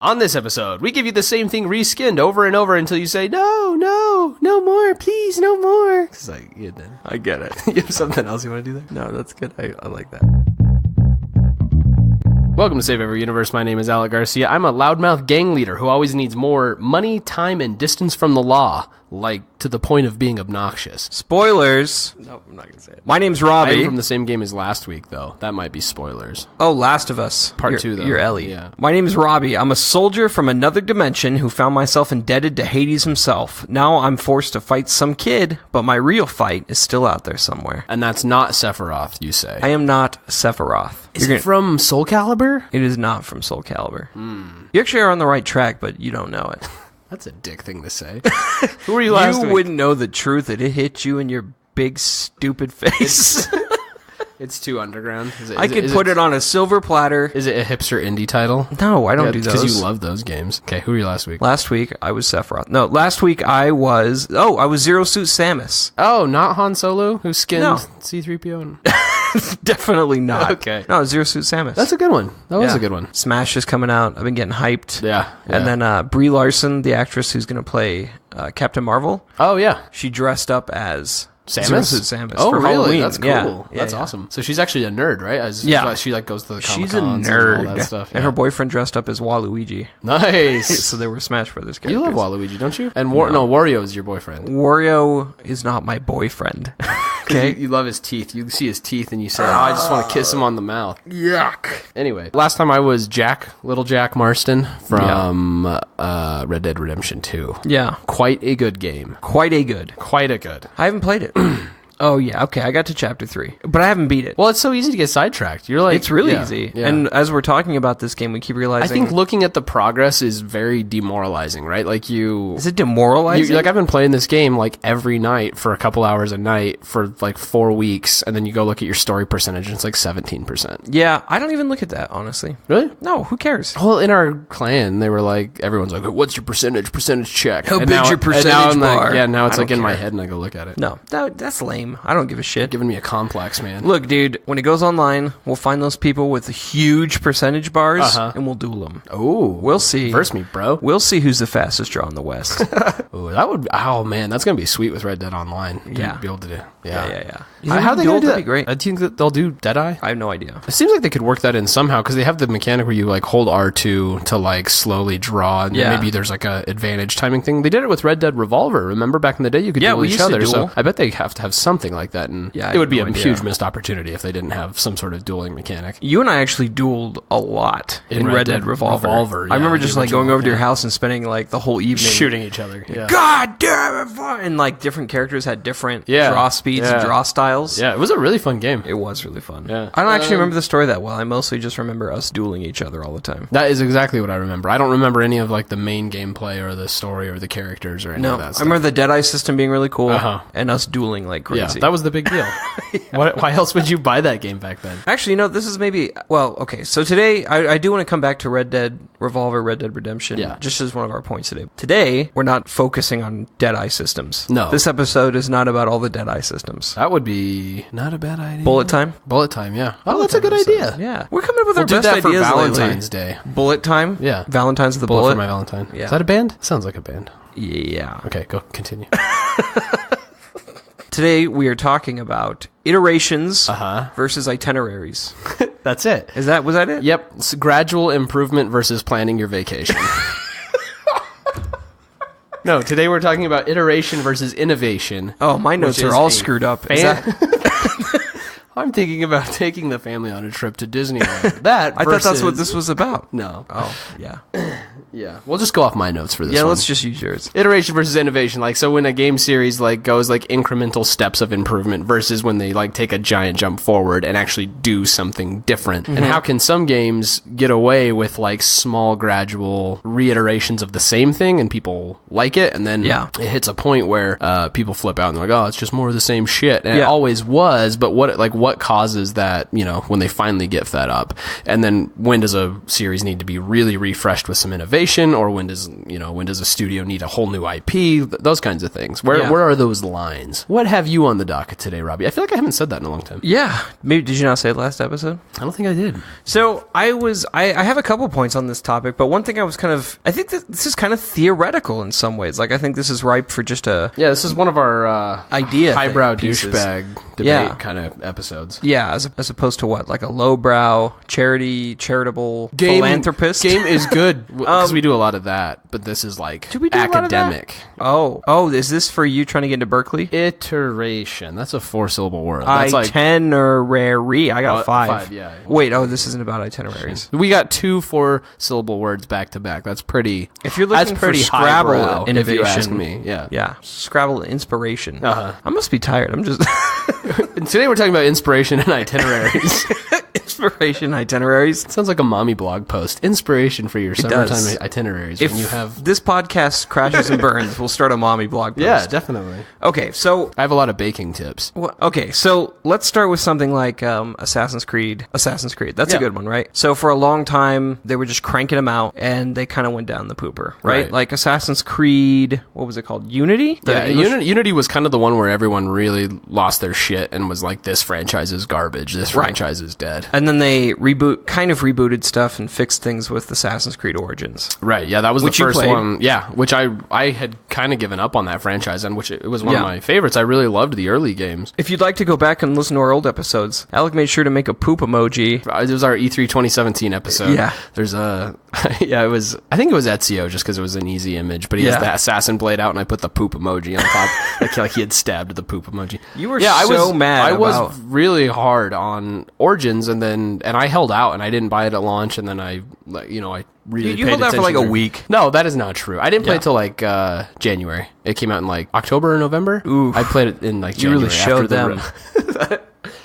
On this episode, we give you the same thing reskinned over and over until you say, no more, please, no more. It's like, yeah, then I get it. you have something else you want to do there? No, that's good. I like that. Welcome to Save Every Universe. My name is Alec Garcia. I'm a loudmouth gang leader who always needs more money, time, and distance from the law, like to the point of being obnoxious. Spoilers. No, I'm not going to say it. My name's Robbie. I am from the same game as last week, though. That might be spoilers. Oh, Last of Us. Part 2, though. You're Ellie. Yeah. My name's Robbie. I'm a soldier from another dimension who found myself indebted to Hades himself. Now I'm forced to fight some kid, but my real fight is still out there somewhere. And that's not Sephiroth, you say. I am not Sephiroth. Is it from Soul Calibur? It is not from Soul Calibur. You actually are on the right track, but you don't know it. That's a dick thing to say. Who were you last week? You wouldn't know the truth. It hit you in your big, stupid face. It's too underground. I could put it on a silver platter. Is it a hipster indie title? No, I don't do those. Because you love those games. Okay, who were you last week? Last week, I was Sephiroth. No, last week I was Zero Suit Samus. Oh, not Han Solo, who skinned No. C-3PO? Definitely not. Okay. No, Zero Suit Samus. That's a good one. That was a good one. Smash is coming out. I've been getting hyped. Yeah. And then Brie Larson, the actress who's going to play Captain Marvel, Oh, yeah. she dressed up as Samus? Zero Suit Samus Oh, for really? Halloween. That's cool. Yeah. That's awesome. So she's actually a nerd, right? Yeah. She goes to the She's a Comic-Cons nerd. and all that stuff. And her boyfriend dressed up as Waluigi. Nice. So they were Smash Brothers You characters. love Waluigi, don't you? And Wario is your boyfriend. Wario is not my boyfriend. Okay? You love his teeth. You see his teeth and you say, I just want to kiss him on the mouth. Yuck. Anyway, last time I was Little Jack Marston from Red Dead Redemption 2. Yeah. Quite a good game. Quite a good. Quite a good. I haven't played it. Oh, yeah. Okay, I got to chapter 3. But I haven't beat it. Well, it's so easy to get sidetracked. You're like... It's really easy. Yeah. And as we're talking about this game, we keep realizing... I think looking at the progress is very demoralizing, right? Like you... Is it demoralizing? Like, I've been playing this game, like, every night for a couple hours a night for, like, 4 weeks, and then you go look at your story percentage, and it's, like, 17%. Yeah, I don't even look at that, honestly. Really? No, who cares? Well, in our clan, they were like, everyone's like, what's your percentage? Percentage check. How And big's now- your and now percentage I'm like- bar? yeah, now it's I like don't in my care. head, and I go look at it. No, that's lame. I don't give a shit. Giving me a complex, man. Look, dude, when it goes online, we'll find those people with huge percentage bars, Uh-huh. and we'll duel them. Oh, We'll see. Verse me, bro. We'll see who's the fastest draw in the West. Ooh, that would. Oh man, that's gonna be sweet with Red Dead Online. Yeah. Be able to do. Yeah. How are they gonna do that? That'd be great. I think that they'll do Deadeye. I have no idea. It seems like they could work that in somehow because they have the mechanic where you like hold R2 to like slowly draw, and then Yeah. maybe there's like a advantage timing thing. They did it with Red Dead Revolver. Remember back in the day, you could duel we each used to other. duel. So I bet they have to have something like that, and Yeah, I it would have be no a idea. huge missed opportunity if they didn't have some sort of dueling mechanic. You and I actually dueled a lot in Red Dead Revolver. Revolver, I remember yeah, just the like going original, over to your yeah. house and spending like the whole evening Shooting each other. Yeah. God damn it! And like different characters had different Yeah. draw speeds and Yeah. draw styles. Yeah, it was a really fun game. It was really fun. Yeah. I don't actually remember the story that well. I mostly just remember us dueling each other all the time. That is exactly what I remember. I don't remember any of like the main gameplay or the story or the characters or any No, of that I stuff. remember the Deadeye system being really cool Uh-huh. and us dueling like crazy. Yeah, that was the big deal. Why else would you buy that game back then? Actually, this is maybe... Well, okay, so today, I do want to come back to Red Dead Revolver, Red Dead Redemption, Yeah. just as one of our points today. Today, we're not focusing on Deadeye systems. No. This episode is not about all the Deadeye systems. That would be not a bad idea. Bullet time? Bullet time, yeah. Oh, that's a good idea. Yeah. We're coming up with We'll our do best that for ideas Valentine's lately. Day. Bullet time? Yeah. Valentine's of the Bullet Bullet? for my Valentine. Yeah. Is that a band? Sounds like a band. Yeah. Okay, go continue. Today, we are talking about iterations Uh-huh. versus itineraries. That's it. Was that it? Yep. It's gradual improvement versus planning your vacation. No, today we're talking about iteration versus innovation. Oh, my notes Which are is all a screwed up. I'm thinking about taking the family on a trip to Disneyland. That I thought that's what versus- this was about. No. Oh, yeah. Yeah. We'll just go off my notes for this Yeah, one. let's just use yours. Iteration versus innovation. Like, so when a game series like goes like incremental steps of improvement versus when they like take a giant jump forward and actually do something different. Mm-hmm. And how can some games get away with like small gradual reiterations of the same thing and people like it, and then Yeah. it hits a point where people flip out and they're like, oh, it's just more of the same shit. And it Yeah. always was, but what what causes that, when they finally get fed up? And then when does a series need to be really refreshed with some innovation, or when does a studio need a whole new IP? Those kinds of things. Where are those lines? What have you on the docket today, Robbie? I feel like I haven't said that in a long time. Yeah. Maybe, did you not say it last episode? I don't think I did. So I have a couple points on this topic, but one thing I think that this is kind of theoretical in some ways. Like, I think this is ripe for just this is one of our idea highbrow douchebag debate kind of episodes. Yeah, as opposed to what? Like a lowbrow, charitable philanthropist? Game is good, because we do a lot of that, but this is like academic. Oh, is this for you trying to get into Berkeley? Iteration. That's a 4-syllable word. That's Itinerary. I got 5. Yeah. Wait, this isn't about itineraries. We got 2 4-syllable words back to back. That's pretty. If you're looking for Scrabble innovation, if you ask me, yeah, Scrabble inspiration. I must be tired. I'm just. Today we're talking about inspiration and itineraries. Inspiration itineraries. It sounds like a mommy blog post. Inspiration for your summertime itineraries. If when you have this podcast crashes and burns, we'll start a mommy blog post. Yeah, definitely. Okay, so I have a lot of baking tips. Okay, so let's start with something like Assassin's Creed. That's a good one, right? So for a long time, they were just cranking them out, and they kind of went down the pooper, right? Like Assassin's Creed, what was it called? Unity? Unity was kind of the one where everyone really lost their shit and was like, this franchise is garbage. This franchise is dead. And then they rebooted stuff and fixed things with Assassin's Creed Origins. Right, yeah, that was the first one. Yeah, which I had kind of given up on that franchise, and which it was one of my favorites. I really loved the early games. If you'd like to go back and listen to our old episodes, Alec made sure to make a poop emoji. It was our E3 2017 episode. Yeah. There's I think it was Ezio, just because it was an easy image, but he has the assassin blade out, and I put the poop emoji on top, like he had stabbed the poop emoji. You were mad. I was really hard on Origins, and I held out, and I didn't buy it at launch, and then I really you held out for like a week. No, that is not true. I didn't play it till like January. It came out in like October or November. Ooh, I played it in like January. You really showed them.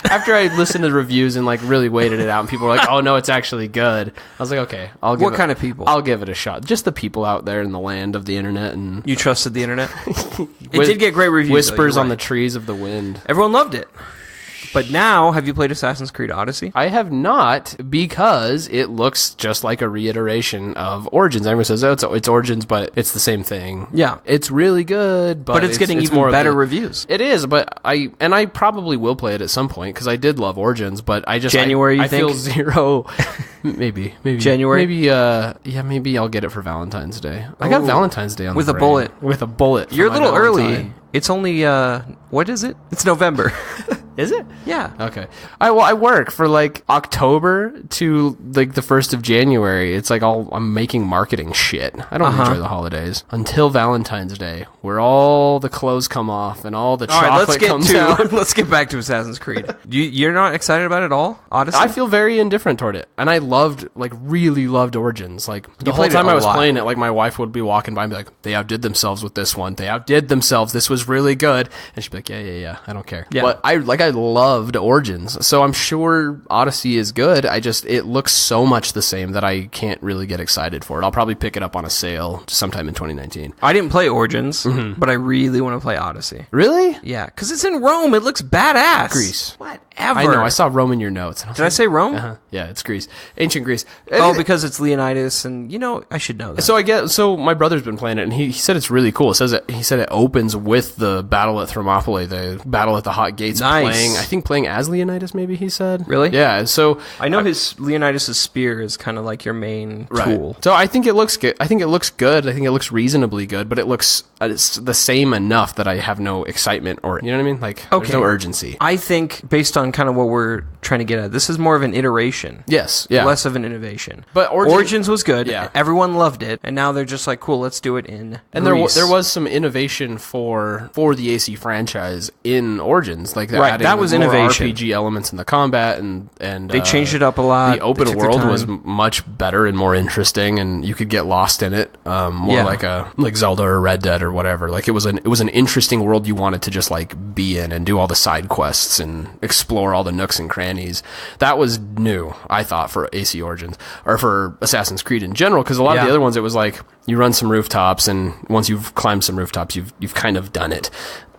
After I listened to the reviews and like really waited it out, and people were like, "Oh no, it's actually good." I was like, "Okay, What kind of people? I'll give it a shot." Just the people out there in the land of the internet, and you trusted the internet. It did get great reviews. Whispers on the trees of the wind. Everyone loved it. But now, have you played Assassin's Creed Odyssey? I have not, because it looks just like a reiteration of Origins. Everyone says, it's Origins, but it's the same thing. Yeah. It's really good, but it's getting even better reviews. It is, but I probably will play it at some point, because I did love Origins, but I just... January, I feel zero... maybe. January? Maybe I'll get it for Valentine's Day. I got Valentine's Day on with the a bullet. With a bullet. You're a little early. It's only, what is it? It's November. Is it? Yeah. Okay. I work for like October to like the 1st of January. It's like I'm making marketing shit. I don't enjoy the holidays until Valentine's Day, where all the clothes come off and all the chocolate comes out. Let's get back to Assassin's Creed. You're not excited about it at all? Odyssey? I feel very indifferent toward it. And I really loved Origins. Like the whole time I was playing it, like my wife would be walking by and be like, they outdid themselves with this one. They outdid themselves. This was really good. And she'd be like, yeah. I don't care. Yeah. But I loved Origins, so I'm sure Odyssey is good. It looks so much the same that I can't really get excited for it. I'll probably pick it up on a sale sometime in 2019. I didn't play Origins, but I really want to play Odyssey. Really? Yeah, because it's in Rome. It looks badass. Greece. Whatever. I know. I saw Rome in your notes. Did I say Rome? Uh-huh. Yeah, it's Greece. Ancient Greece. Because it's Leonidas, and I should know that. So my brother's been playing it, and he said it's really cool. He said it opens with the battle at Thermopylae, the battle at the Hot Gates. Nice. Playing as Leonidas, maybe he said. Really? Yeah. So I know his Leonidas' spear is kind of like your main tool. So I think it looks good. I think it looks reasonably good, but it's the same enough that I have no excitement or, you know what I mean? Like, there's no urgency. I think based on kind of what we're trying to get at, this is more of an iteration. Yes. Yeah. Less of an innovation. But Origins was good. Yeah. Everyone loved it. And now they're just like, cool, let's do it in Greece. There was some innovation for the AC franchise in Origins. Like that was innovation. RPG elements in the combat, and they changed it up a lot. The open world was much better and more interesting, and you could get lost in it like Zelda or Red Dead or whatever. Like it was an interesting world you wanted to just like be in and do all the side quests and explore all the nooks and crannies. That was new, I thought, for AC Origins or for Assassin's Creed in general, because a lot of the other ones it was like you run some rooftops, and once you've climbed some rooftops, you've kind of done it.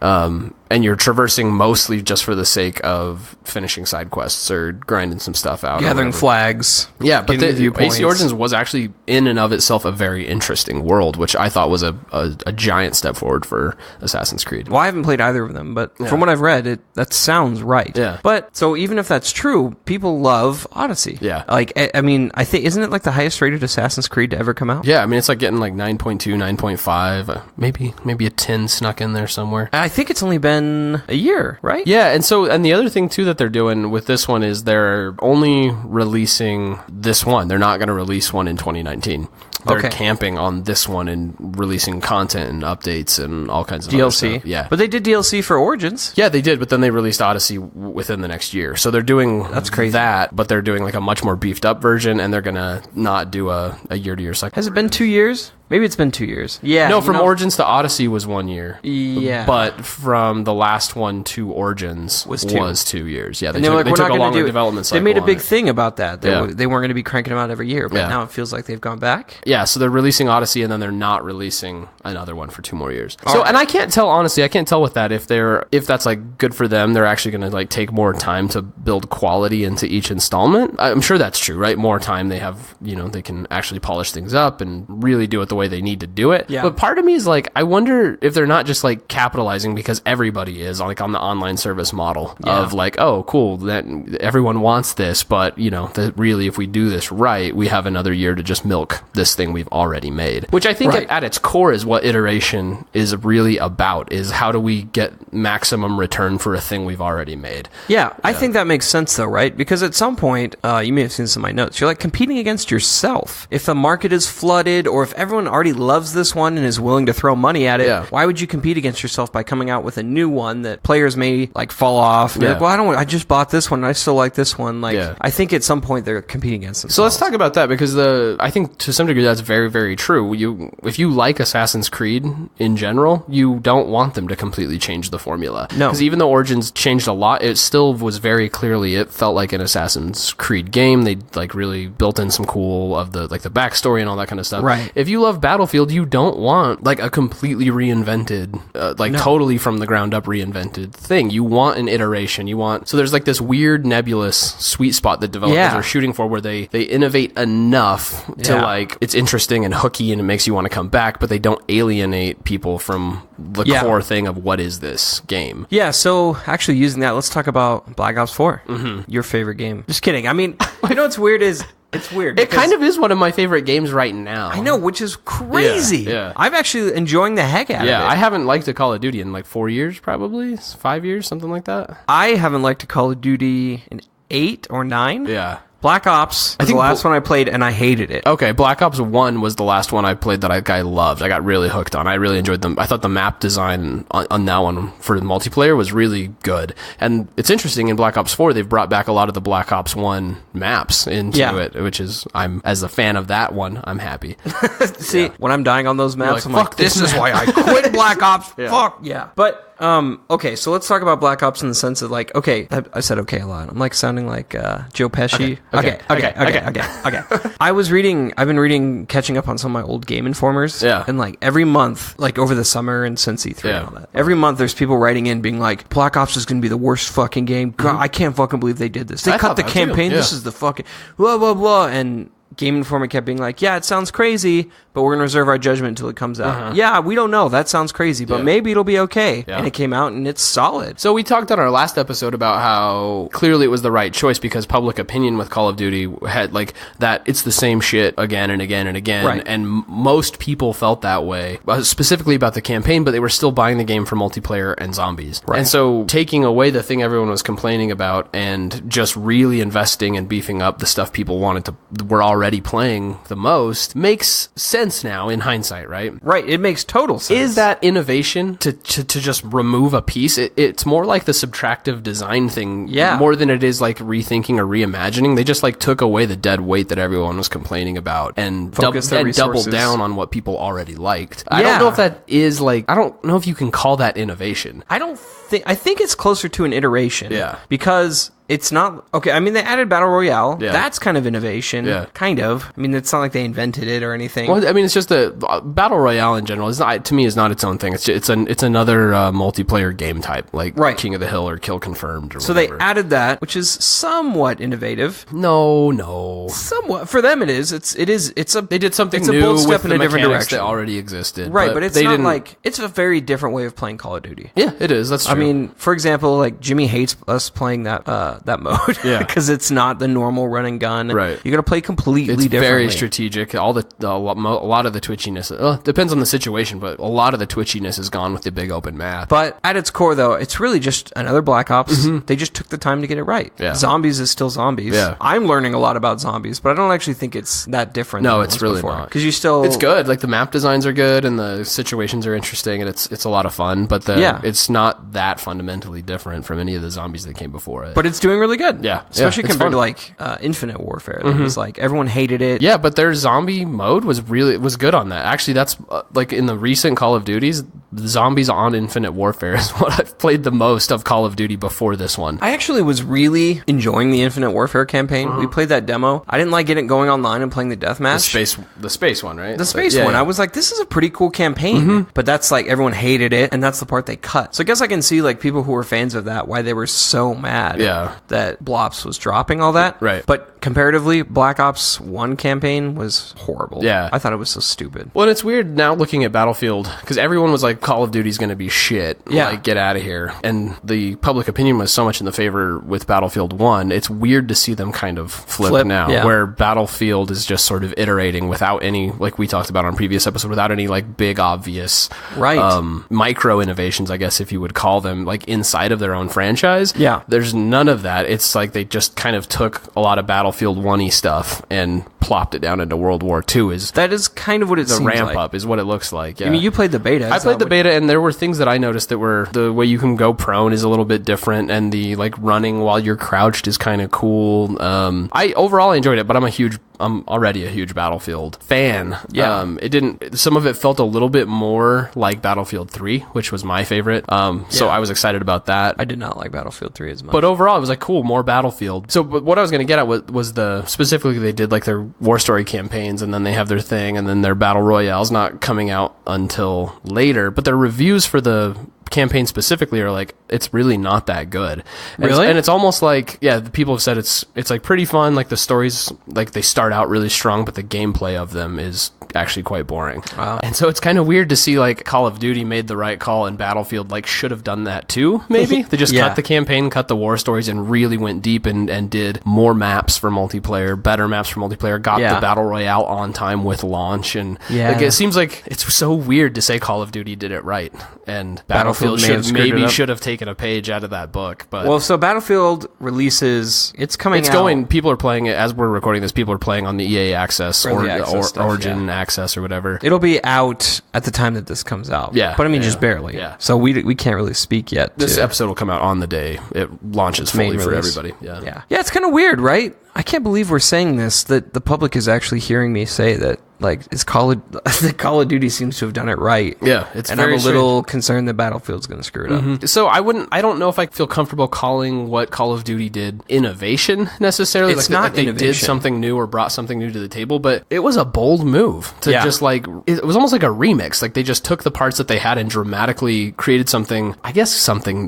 and you're traversing mostly just for the sake of finishing side quests or grinding some stuff out. Gathering flags. Yeah, but the AC Origins was actually in and of itself a very interesting world, which I thought was a giant step forward for Assassin's Creed. Well, I haven't played either of them, but from what I've read, that sounds right. Yeah. But, so even if that's true, people love Odyssey. Yeah. Like, I mean, I think, isn't it like the highest rated Assassin's Creed to ever come out? Yeah, I mean, it's like getting like 9.2, 9.5, maybe a 10 snuck in there somewhere. I think it's only been a year, right? Yeah, and the other thing too that they're doing with this one is they're only releasing this one. They're not going to release one in 2019. They're camping on this one and releasing content and updates and all kinds of DLC. Other stuff. Yeah, but they did DLC for Origins. Yeah, they did, but then they released Odyssey within the next year. So they're doing that's crazy. That, but they're doing like a much more beefed up version, and they're gonna not do a year-to-year cycle. Has it been 2 years? Maybe it's been 2 years. Yeah. No, from Origins to Odyssey was 1 year. Yeah. But from the last one to Origins was 2 years. Yeah, they took a longer development cycle. They made a big thing about that. They weren't going to be cranking them out every year, but now it feels like they've gone back. Yeah, so they're releasing Odyssey, and then they're not releasing another one for 2 more years. And I can't tell, honestly, with that if that's like good for them. They're actually going to like take more time to build quality into each installment. I'm sure that's true, right? More time they have, they can actually polish things up and really do it the way they need to do it. Yeah. But part of me is like, I wonder if they're not just like capitalizing because everybody is like on the online service model of like, oh, cool, that everyone wants this, but that really, if we do this right, we have another year to just milk this thing we've already made. Which I think at its core is what iteration is really about, is how do we get maximum return for a thing we've already made. Yeah, I think that makes sense though, right? Because at some point, you may have seen this in my notes, you're like competing against yourself. If the market is flooded, or if everyone already loves this one and is willing to throw money at it, why would you compete against yourself by coming out with a new one that players may like fall off? Like, well, I just bought this one and I still like this one. Like, I think at some point they're competing against themselves. So let's talk about that, because I think to some degree that's very, very true. If you like Assassin's Creed in general, you don't want them to completely change the formula. No. Because even though Origins changed a lot, it still was very clearly, it felt like an Assassin's Creed game. They like really built in some cool of the backstory and all that kind of stuff. Right. If you love Battlefield, you don't want like a completely reinvented, totally from the ground up reinvented thing. You want an iteration. So there's like this weird nebulous sweet spot that developers are shooting for, where they innovate enough to like, it's interesting and hooky and it makes you want to come back, but they don't alienate people from the core thing of what is this game. Yeah, so actually using that, let's talk about Black Ops 4. Your favorite game. Just kidding. I mean, what's weird is, it's weird. It kind of is one of my favorite games right now. I know, which is crazy. Yeah. I'm actually enjoying the heck out of it. Yeah, I haven't liked a Call of Duty in like 4 years, probably 5 years, something like that. I haven't liked a Call of Duty in 8 or 9. Yeah. Black Ops was the last one I played, and I hated it. Okay, Black Ops 1 was the last one I played that I loved. I got really hooked on. I really enjoyed them. I thought the map design on that one for the multiplayer was really good. And it's interesting, in Black Ops 4, they've brought back a lot of the Black Ops 1 maps into it, which is, as a fan of that one, I'm happy. See, when I'm dying on those maps, like, I'm like, this is why I quit Black Ops. Fuck, yeah. But, okay, so let's talk about Black Ops in the sense of like, okay, I said okay a lot. I'm like sounding like Joe Pesci. Okay. I've been reading, catching up on some of my old Game Informers. Yeah. And like every month, like over the summer and since E3 and all that, every month there's people writing in being like, Black Ops is going to be the worst fucking game. God, I can't fucking believe they did this. They cut the campaign. This is the fucking blah, blah, blah. And Game Informer kept being like, yeah, it sounds crazy, but we're going to reserve our judgment until it comes out. Yeah, we don't know. That sounds crazy, but maybe it'll be okay. Yeah. And it came out and it's solid. So we talked on our last episode about how clearly it was the right choice, because public opinion with Call of Duty had like that it's the same shit again and again and again. Right. And most people felt that way, specifically about the campaign, but they were still buying the game for multiplayer and zombies. Right. And so taking away the thing everyone was complaining about and just really investing and beefing up the stuff people were already playing the most makes sense now in hindsight, right? Right, it makes total sense. Is that innovation to just remove a piece? It's more like the subtractive design thing, more than it is like rethinking or reimagining. They just like took away the dead weight that everyone was complaining about and doubled down on what people already liked. I don't know if that is like, I don't know if you can call that innovation. I think it's closer to an iteration. Yeah. Because it's not okay. I mean, they added battle royale. Yeah. That's kind of innovation. Yeah. Kind of. I mean, it's not like they invented it or anything. Well, I mean, it's just battle royale in general is not, to me, is not its own thing. It's another multiplayer game type, like King of the Hill or Kill Confirmed or so whatever. They added that, which is somewhat innovative. No. Somewhat for them, it is. They did something new. It's a bold step in a different direction that already existed, right? But it's not like it's a very different way of playing Call of Duty. Yeah, it is. That's true. I mean, for example, like Jimmy hates us playing that mode, because it's not the normal run and gun. Right, you got to play completely differently. It's very strategic. A lot of the twitchiness depends on the situation, but a lot of the twitchiness is gone with the big open map. But at its core, though, it's really just another Black Ops. They just took the time to get it right. Yeah. Zombies is still zombies. Yeah. I'm learning a lot about zombies, but I don't actually think it's that different. No, it's really not. Because it's good. Like the map designs are good and the situations are interesting and it's a lot of fun. But it's not that fundamentally different from any of the zombies that came before it. But it's doing really good. Yeah, especially compared to like Infinite Warfare. That was like everyone hated it. Yeah, but their zombie mode was good on that. Actually, that's like in the recent Call of Duties, the zombies on Infinite Warfare is what I've played the most of Call of Duty before this one. I actually was really enjoying the Infinite Warfare campaign. We played that demo. I didn't like getting going online and playing the deathmatch. The space one, right? The space one. I was like, this is a pretty cool campaign. But that's like everyone hated it, and that's the part they cut. So I guess I can see like people who were fans of that, why they were so mad that Blops was dropping all that. Right. But comparatively, Black Ops 1 campaign was horrible. Yeah. I thought it was so stupid. Well, and it's weird now looking at Battlefield, because everyone was like, Call of Duty's going to be shit. Yeah. Like, get out of here. And the public opinion was so much in the favor with Battlefield 1. It's weird to see them kind of flip now, where Battlefield is just sort of iterating without any, like we talked about on previous episode, without any like big obvious micro innovations, I guess if you would call them, like inside of their own franchise. Yeah. There's none of that. It's like they just kind of took a lot of Battlefield 1-y stuff and plopped it down into World War II. That is kind of what it seems like. The ramp up is what it looks like. Yeah. I mean, you played the beta. I played the beta, and there were things that I noticed that were the way you can go prone is a little bit different, and the like running while you're crouched is kind of cool. I overall enjoyed it, but I'm already a huge Battlefield fan. Yeah. Some of it felt a little bit more like Battlefield 3, which was my favorite. So I was excited about that. I did not like Battlefield 3 as much. But overall, it was like, cool, more Battlefield. So but what I was going to get at was specifically they did like their War Story campaigns, and then they have their thing, and then their Battle Royale's not coming out until later. But their reviews for the campaign specifically are like, it's really not that good. And it's almost like, the people have said it's like pretty fun, like the stories, like they start out really strong, but the gameplay of them is actually quite boring. Wow. And so it's kind of weird to see like Call of Duty made the right call and Battlefield like should have done that too, maybe. They just cut the campaign, cut the war stories, and really went deep and did more maps for multiplayer, better maps for multiplayer, got the Battle Royale on time with launch, and like, it seems like it's so weird to say Call of Duty did it right, and Battlefield should have taken a page out of that book. But so Battlefield releases, it's coming out. People are playing it as we're recording this. People are playing on the EA Access or Origin Access or whatever. It'll be out at the time that this comes out. Yeah, but I mean just barely. Yeah, so we can't really speak yet. This episode will come out on the day it launches fully for everybody. Yeah. It's kind of weird, right? I can't believe we're saying this, that the public is actually hearing me say that, like, the Call of Duty seems to have done it right. Yeah, it's and very I'm a little concerned that Battlefield's going to screw it up. So I don't know if I feel comfortable calling what Call of Duty did innovation necessarily. It's not they did something new or brought something new to the table, but it was a bold move to just like, it was almost like a remix. Like they just took the parts that they had and dramatically created something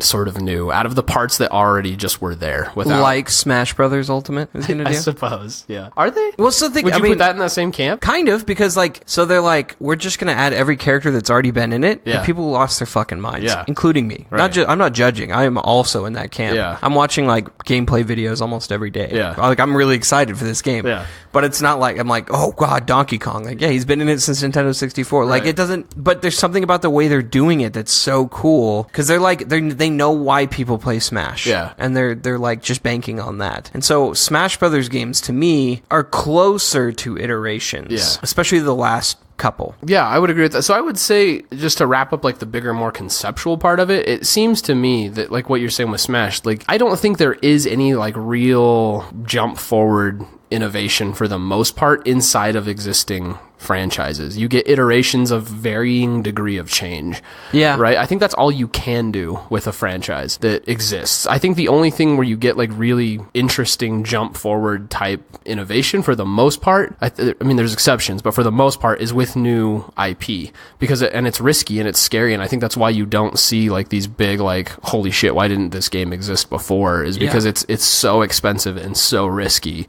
sort of new out of the parts that already just were there. Like Smash Brothers Ultimate is going to do? I suppose, yeah. Are they? Well, so would you put that in that same camp? Kind of, because like, so they're like, we're just going to add every character that's already been in it, and people lost their fucking minds, including me. Right. I'm not judging. I am also in that camp. Yeah. I'm watching like gameplay videos almost every day. Yeah. Like I'm really excited for this game. Yeah. But it's not like I'm like, oh god, Donkey Kong. Like, yeah, he's been in it since Nintendo 64. Like it doesn't. But there's something about the way they're doing it that's so cool, because they're like they know why people play Smash. Yeah. And they're like just banking on that. And so Smash Brothers games to me are closer to iterations. Yeah. Especially the last couple. Yeah, I would agree with that. So I would say, just to wrap up like the bigger, more conceptual part of it, it seems to me that like what you're saying with Smash, like I don't think there is any like real jump forward innovation for the most part inside of existing franchises. You get iterations of varying degree of change. Yeah. Right? I think that's all you can do with a franchise that exists. I think the only thing where you get like really interesting jump forward type innovation for the most part, I mean, there's exceptions, but for the most part is with new IP because it's risky and it's scary. And I think that's why you don't see like these big, like, holy shit, why didn't this game exist before, is because it's so expensive and so risky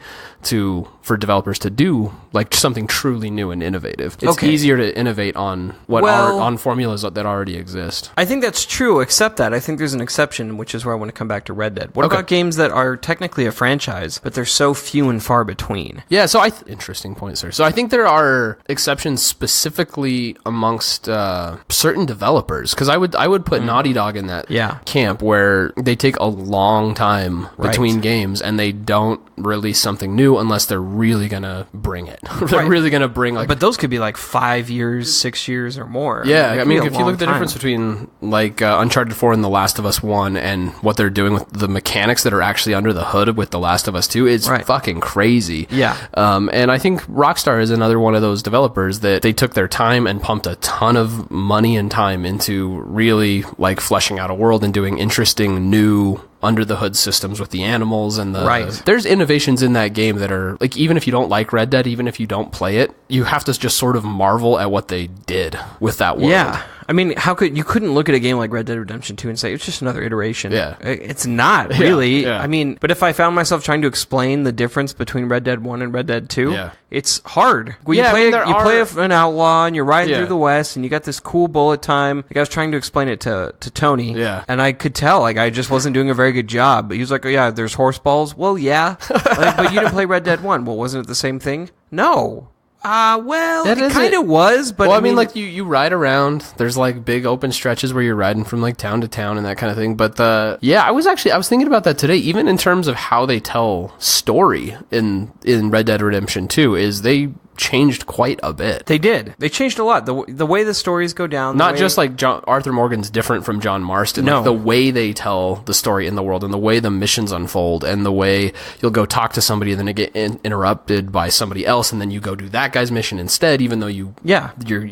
for developers to do like something truly new and innovative. It's easier to innovate on on formulas that already exist. I think that's true, except that I think there's an exception, which is where I want to come back to Red Dead. What about games that are technically a franchise, but they're so few and far between? Yeah, so interesting point, sir. So I think there are exceptions specifically amongst certain developers, because I would put Naughty Dog in that camp where they take a long time between games and they don't release something new unless they're really gonna bring it. They're really gonna bring like. But those could be like 5 years, 6 years, or more. Yeah, I mean, if you look at the difference between like Uncharted 4 and The Last of Us 1 and what they're doing with the mechanics that are actually under the hood with The Last of Us 2, it's fucking crazy. Yeah. And I think Rockstar is another one of those developers that they took their time and pumped a ton of money and time into really like fleshing out a world and doing interesting new under the hood systems with the animals and there's innovations in that game that are like, even if you don't like Red Dead, even if you don't play it, you have to just sort of marvel at what they did with that world. Yeah. I mean, you couldn't look at a game like Red Dead Redemption 2 and say, it's just another iteration. Yeah. It's not, really. Yeah. I mean, but if I found myself trying to explain the difference between Red Dead 1 and Red Dead 2, it's hard. Well, you play an outlaw and you're riding through the West and you got this cool bullet time. Like, I was trying to explain it to Tony. Yeah. And I could tell, like, I just wasn't doing a very good job. But he was like, oh, yeah, there's horse balls. Well, yeah. But you didn't play Red Dead 1. Well, wasn't it the same thing? No. Well, it kind of was, but I mean, like you ride around. There's like big open stretches where you're riding from like town to town and that kind of thing. But I was thinking about that today. Even in terms of how they tell story in Red Dead Redemption 2, is they changed quite a bit. They did. They changed a lot. The way the stories go down. Not just like Arthur Morgan's different from John Marston. No. Like the way they tell the story in the world and the way the missions unfold and the way you'll go talk to somebody and then it get interrupted by somebody else and then you go do that guy's mission instead, even though you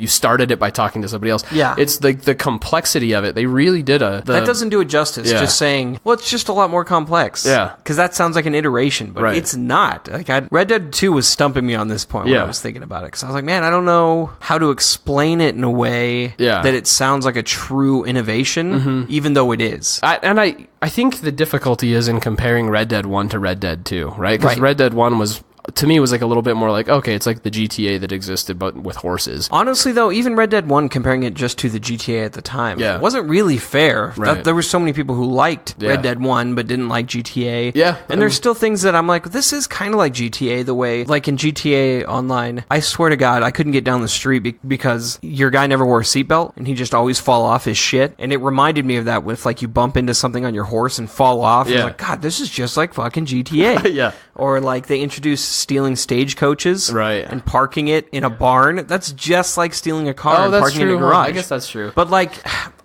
started it by talking to somebody else. Yeah. It's like the complexity of it. They really did that doesn't do it justice. Yeah. Just saying, well, it's just a lot more complex. Yeah. Because that sounds like an iteration, but it's not. Like Red Dead 2 was stumping me on this point when I was thinking about it, because I was like, man, I don't know how to explain it in a way that it sounds like a true innovation, even though it is. I think the difficulty is in comparing Red Dead 1 to Red Dead 2, right? Because Red Dead 1 was, to me, was like a little bit more like, okay, it's like the GTA that existed, but with horses. Honestly, though, even Red Dead 1, comparing it just to the GTA at the time, wasn't really fair. Right. There were so many people who liked Red Dead 1, but didn't like GTA. Yeah. And there's still things that I'm like, this is kind of like GTA, the way, like in GTA Online, I swear to God, I couldn't get down the street because your guy never wore a seatbelt, and he just always fall off his shit. And it reminded me of that with, like, you bump into something on your horse and fall off. Yeah. I was like, God, this is just like fucking GTA. Yeah. Or, like, they introduced stealing stagecoaches and parking it in a barn. That's just like stealing a car and parking in a garage. I guess that's true. But, like,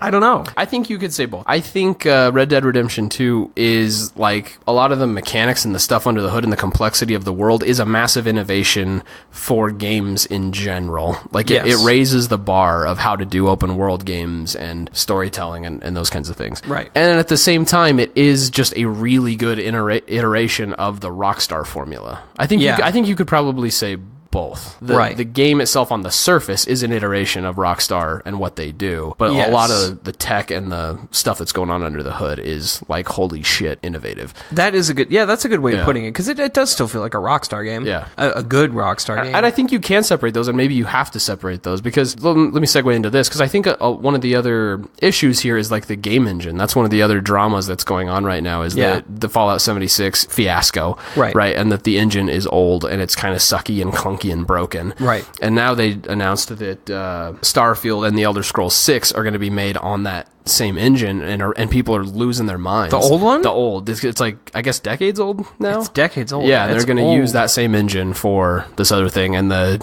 I don't know. I think you could say both. I think Red Dead Redemption 2 is, like, a lot of the mechanics and the stuff under the hood and the complexity of the world is a massive innovation for games in general. Like, it raises the bar of how to do open world games and storytelling and those kinds of things. Right. And at the same time, it is just a really good iteration of the Rockstar formula. I think you could probably say both. The game itself on the surface is an iteration of Rockstar and what they do, but a lot of the tech and the stuff that's going on under the hood is like, holy shit, innovative. That is that's a good way of putting it, because it does still feel like a Rockstar game. Yeah. A good Rockstar game. And I think you can separate those, and maybe you have to separate those, because let me segue into this, because I think one of the other issues here is like the game engine. That's one of the other dramas that's going on right now, is the Fallout 76 fiasco. Right. And that the engine is old and it's kind of sucky and clunky and broken. Right. And now they announced that Starfield and the Elder Scrolls 6 are going to be made on that same engine, and people are losing their minds. The old one? The old. It's like, I guess, decades old now? It's decades old. Yeah, they're going to use that same engine for this other thing, and the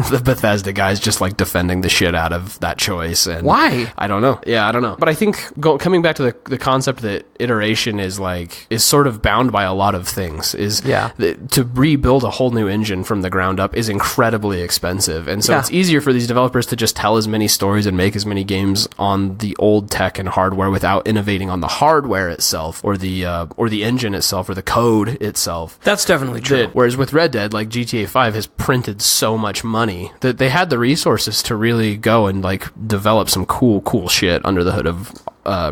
the Bethesda guys just like defending the shit out of that choice. And why? I don't know. Yeah, I don't know. But I think coming back to the concept that iteration is sort of bound by a lot of things. To rebuild a whole new engine from the ground up is incredibly expensive, and so it's easier for these developers to just tell as many stories and make as many games on the old tech and hardware without innovating on the hardware itself or the engine itself or the code itself. That's definitely true. Whereas with Red Dead, like GTA 5 has printed so much money that they had the resources to really go and like develop some cool shit under the hood of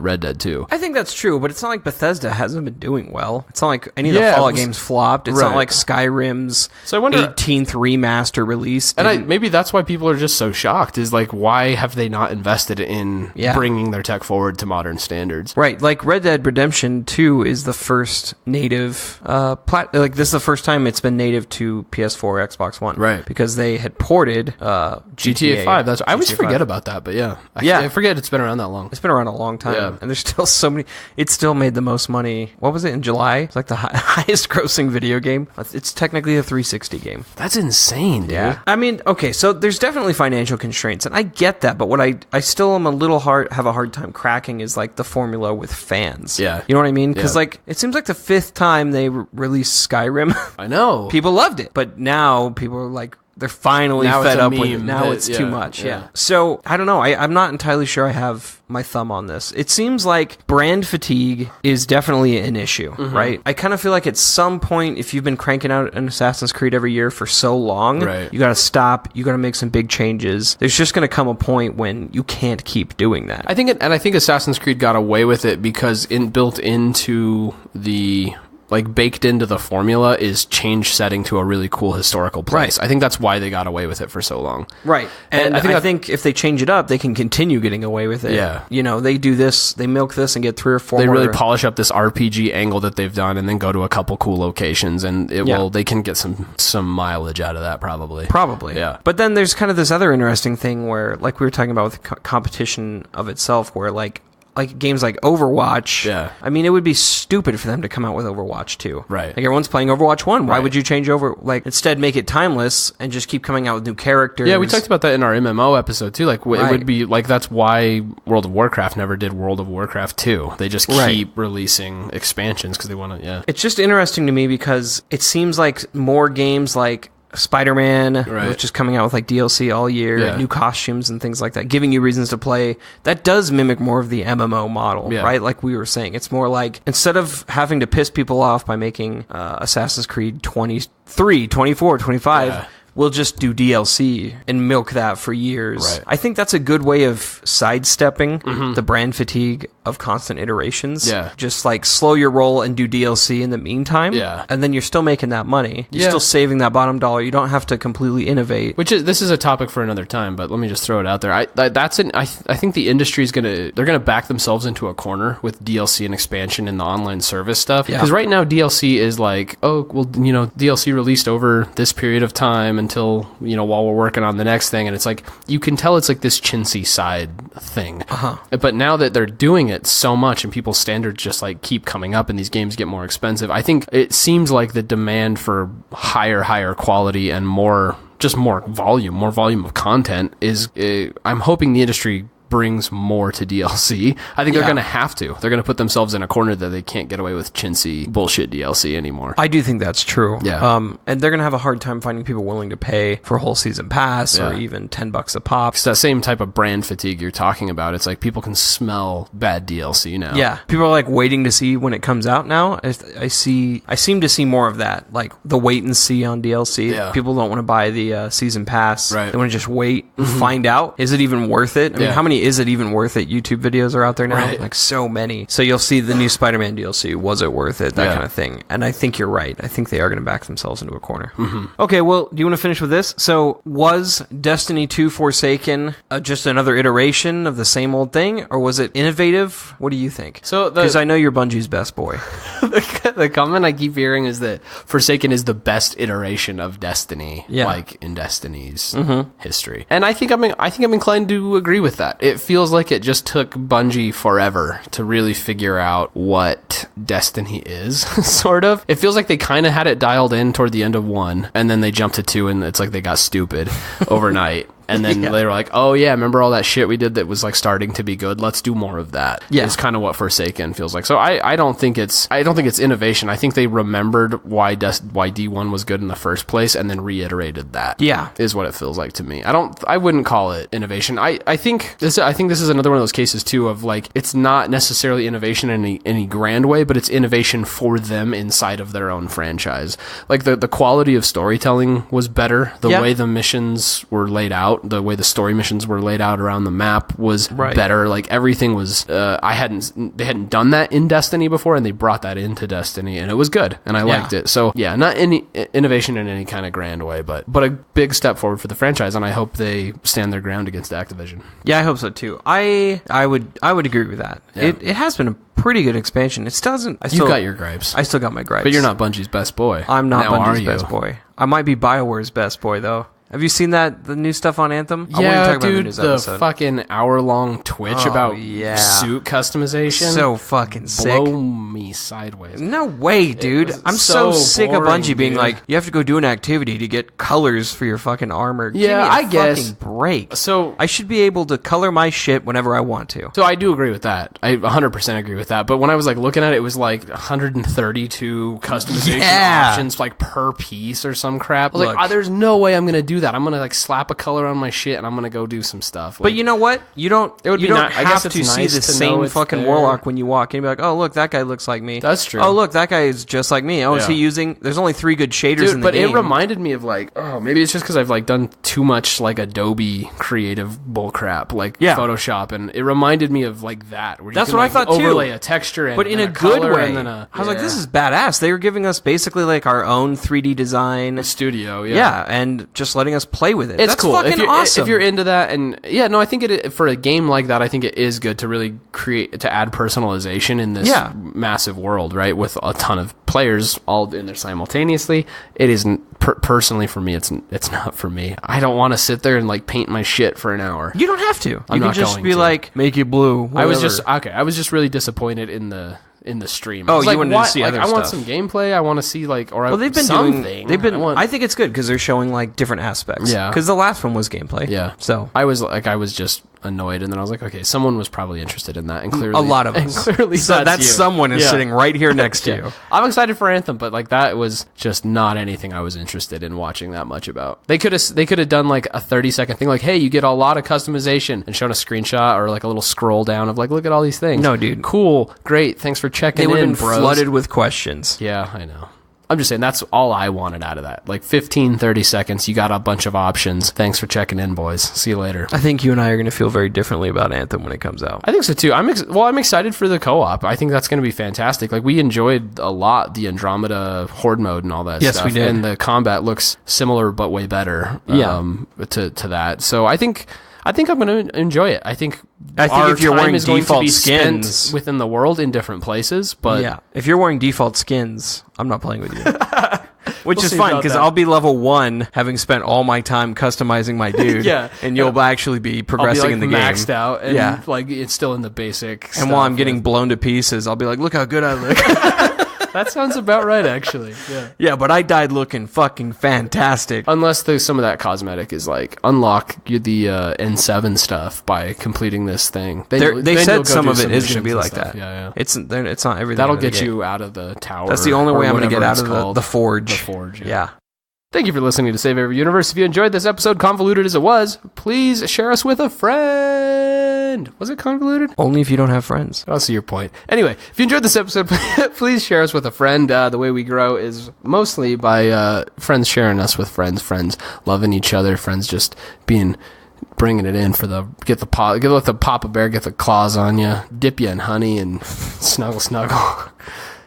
Red Dead 2. I think that's true, but it's not like Bethesda hasn't been doing well. It's not like any of the Fallout games flopped. It's not like Skyrim's 18th remaster release. And maybe that's why people are just so shocked, is like, why have they not invested in bringing their tech forward to modern standards? Right, like Red Dead Redemption 2 is the first native, this is the first time it's been native to PS4, Xbox One. Right. Because they had ported GTA 5. I always forget about that, but I forget it's been around that long. It's been around a long time. Yeah. And there's still so many. It still made the most money. What was it in July? It's like the highest grossing video game. It's technically a 360 game. That's insane, dude. Yeah. I mean, okay, so there's definitely financial constraints, and I get that, but what I still am have a hard time cracking is like the formula with fans. Yeah. You know what I mean? Because like it seems like the fifth time they released Skyrim. I know. People loved it, but now people are like, they're finally fed up with it. Now it's too much. Yeah. So, I don't know. I'm not entirely sure I have my thumb on this. It seems like brand fatigue is definitely an issue, right? I kind of feel like at some point, if you've been cranking out an Assassin's Creed every year for so long, you got to stop. You got to make some big changes. There's just going to come a point when you can't keep doing that. I think Assassin's Creed got away with it because built into the... like baked into the formula is change setting to a really cool historical place. I think that's why they got away with it for so long. Right. And I think if they change it up, they can continue getting away with it. Yeah. You know, they do this, they milk this and get 3 or 4 They really polish up this RPG angle that they've done and then go to a couple cool locations, and they can get some mileage out of that probably. Probably. Yeah. But then there's kind of this other interesting thing where, like we were talking about with competition of itself, where like games like Overwatch, I mean, it would be stupid for them to come out with Overwatch 2. Right. Like, everyone's playing Overwatch 1. Why would you change over? Like, instead make it timeless and just keep coming out with new characters. Yeah, we talked about that in our MMO episode, too. Like, it would be, like, that's why World of Warcraft never did World of Warcraft 2. They just keep releasing expansions because they want to, It's just interesting to me because it seems like more games like Spider-Man, which is coming out with like DLC all year, new costumes and things like that, giving you reasons to play. That does mimic more of the MMO model, right? Like we were saying, it's more like, instead of having to piss people off by making Assassin's Creed 23, 24, 25, we'll just do DLC and milk that for years. Right. I think that's a good way of sidestepping the brand fatigue of constant iterations. Yeah. Just like slow your roll and do DLC in the meantime. Yeah. And then you're still making that money. You're still saving that bottom dollar. You don't have to completely innovate. This is a topic for another time, but let me just throw it out there. I think the industry is they're gonna back themselves into a corner with DLC and expansion and the online service stuff. Because right now DLC is like, DLC released over this period of time until, while we're working on the next thing, and it's like, you can tell it's like this chintzy side thing. But now that they're doing it so much and people's standards just like keep coming up and these games get more expensive, I think it seems like the demand for higher quality and more volume of content is, I'm hoping the industry brings more to DLC. I think they're going to have to. They're going to put themselves in a corner that they can't get away with chintzy bullshit DLC anymore. I do think that's true. Yeah. And they're going to have a hard time finding people willing to pay for a whole season pass or even $10 a pop. It's that same type of brand fatigue you're talking about. It's like people can smell bad DLC now. Yeah. People are like waiting to see when it comes out now. I seem to see more of that, like the wait and see on DLC. Yeah. People don't want to buy the season pass. Right. They want to just wait and find out. Is it even worth it? I mean, how many is it even worth it YouTube videos are out there now? Right. Like so many. So you'll see the new Spider-Man DLC. Was it worth it? That kind of thing. And I think you're right. I think they are going to back themselves into a corner. Okay, well, do you want to finish with this? So was Destiny 2 Forsaken just another iteration of the same old thing? Or was it innovative? What do you think? Because I know you're Bungie's best boy. The comment I keep hearing is that Forsaken is the best iteration of Destiny, like in Destiny's history. And I think I'm inclined to agree with that. it feels like it just took Bungie forever to really figure out what Destiny is, sort of. It feels like they kind of had it dialed in toward the end of 1, and then they jumped to 2, and it's like they got stupid overnight. And then they were like, oh yeah, remember all that shit we did that was like starting to be good? Let's do more of that. Yeah. It's kind of what Forsaken feels like. So I don't think it's innovation. I think they remembered why D1 was good in the first place and then reiterated that. Yeah. Is what it feels like to me. I wouldn't call it innovation. I think this is another one of those cases too of like, it's not necessarily innovation in any grand way, but it's innovation for them inside of their own franchise. Like the quality of storytelling was better. The way the missions were laid out, the way the story missions were laid out around the map was better. Like everything was, they hadn't done that in Destiny before, and they brought that into Destiny, and it was good, and I liked it. So yeah, not any innovation in any kind of grand way, but a big step forward for the franchise, and I hope they stand their ground against Activision. Yeah, I hope so too. I would agree with that. Yeah. It has been a pretty good expansion. It still doesn't. You got your gripes. I still got my gripes, but you're not Bungie's best boy. I'm not Bungie's best boy. I might be BioWare's best boy though. Have you seen the new stuff on Anthem? Yeah, dude, the fucking hour-long Twitch about suit customization. So fucking sick. Blow me sideways. No way, dude. I'm so sick of Bungie being like, you have to go do an activity to get colors for your fucking armor. Yeah, I guess. Fucking break. So I should be able to color my shit whenever I want to. So I do agree with that. I 100% agree with that. But when I was like looking at it, it was like 132 customization options like per piece or some crap. I was like, there's no way I'm gonna do that. I'm gonna like slap a color on my shit and I'm gonna go do some stuff. But you know what? You don't have to see the same fucking warlock when you walk in and be like, oh look, that guy looks like me. That's true. Oh look, that guy is just like me. Oh, is he using? There's only 3 good shaders in the game. But it reminded me of like, oh, maybe it's just because I've like done too much like Adobe creative bullcrap, like Photoshop, and it reminded me of like that. Where that's you can, what like, I thought too. Overlay a texture, and, but in a good way. I was like, this is badass. They were giving us basically like our own 3D design studio. Yeah, and just letting us play with it. It's That's cool. Fucking awesome. If you're into that, and I think for a game like that, I think it is good to really to add personalization in this massive world, right? With a ton of players all in there simultaneously. It isn't personally for me. It's not for me. I don't want to sit there and like paint my shit for an hour. You don't have to. You can just be like, make it blue. Whatever. I was just really disappointed in the stream. Oh, you wanted to see other stuff. I want some gameplay. I want to see they've been something. I think it's good because they're showing like different aspects. Yeah. Because the last one was gameplay. Yeah. So I was just annoyed, and then I was like, okay, someone was probably interested in that, and clearly a lot of us. And clearly, so that's someone is sitting right here next to you. I'm excited for Anthem, but like that was just not anything I was interested in watching that much about. They could have done like a 30-second thing, like, hey, you get a lot of customization, and shown a screenshot or like a little scroll down of like, look at all these things. No, dude, cool, great, thanks for checking in. They would have been flooded with questions. Yeah, I know. I'm just saying that's all I wanted out of that. Like 15, 30 seconds, you got a bunch of options. Thanks for checking in, boys. See you later. I think you and I are going to feel very differently about Anthem when it comes out. I think so too. I'm excited for the co-op. I think that's going to be fantastic. Like we enjoyed a lot the Andromeda Horde mode and all that stuff. Yes, we did. And the combat looks similar but way better to that. So I think I'm going to enjoy it. I think if you're wearing default skins within the world in different places, but if you're wearing default skins, I'm not playing with you. Which is fine because I'll be level 1, having spent all my time customizing my dude. And you'll actually be progressing in the game, maxed out, and like it's still in the basic. And while I'm getting blown to pieces, I'll be like, "Look how good I look." That sounds about right, actually. Yeah, but I died looking fucking fantastic. Unless some of that cosmetic is like unlock the N7 stuff by completing this thing. They said some of it is going to be like that. Yeah. It's not everything. That'll get you out of the tower. That's the only way I'm going to get out of the forge. The forge. Yeah. Thank you for listening to Save Every Universe. If you enjoyed this episode, convoluted as it was, please share us with a friend. Was it convoluted? Only if you don't have friends. I'll see your point. Anyway, if you enjoyed this episode, please share us with a friend. The way we grow is mostly by friends sharing us with friends loving each other, friends just bringing it in for let the Papa Bear get the claws on you, dip you in honey, and snuggle.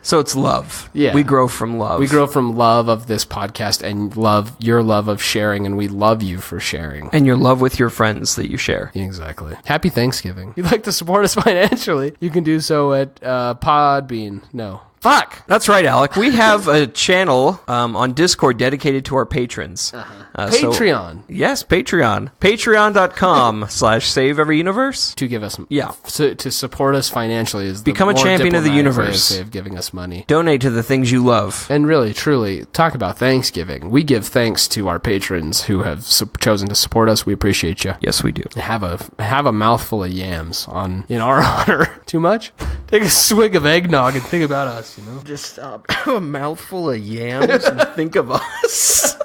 So it's love. Yeah. We grow from love. We grow from love of this podcast and your love of sharing, and we love you for sharing. And your love with your friends that you share. Exactly. Happy Thanksgiving. If you'd like to support us financially, you can do so at Podbean. No. Fuck. That's right, Alec. We have a channel on Discord dedicated to our patrons. Patreon. Yes, Patreon. Patreon.com/SaveEveryUniverse. To give us... Yeah. To support us financially is the Become a more champion of the diplomatic universe. way of giving us money. Donate to the things you love. And really, truly, talk about Thanksgiving. We give thanks to our patrons who have chosen to support us. We appreciate you. Yes, we do. Have a mouthful of yams in our honor. Too much? Take a swig of eggnog and think about us, Just a mouthful of yams and think of us.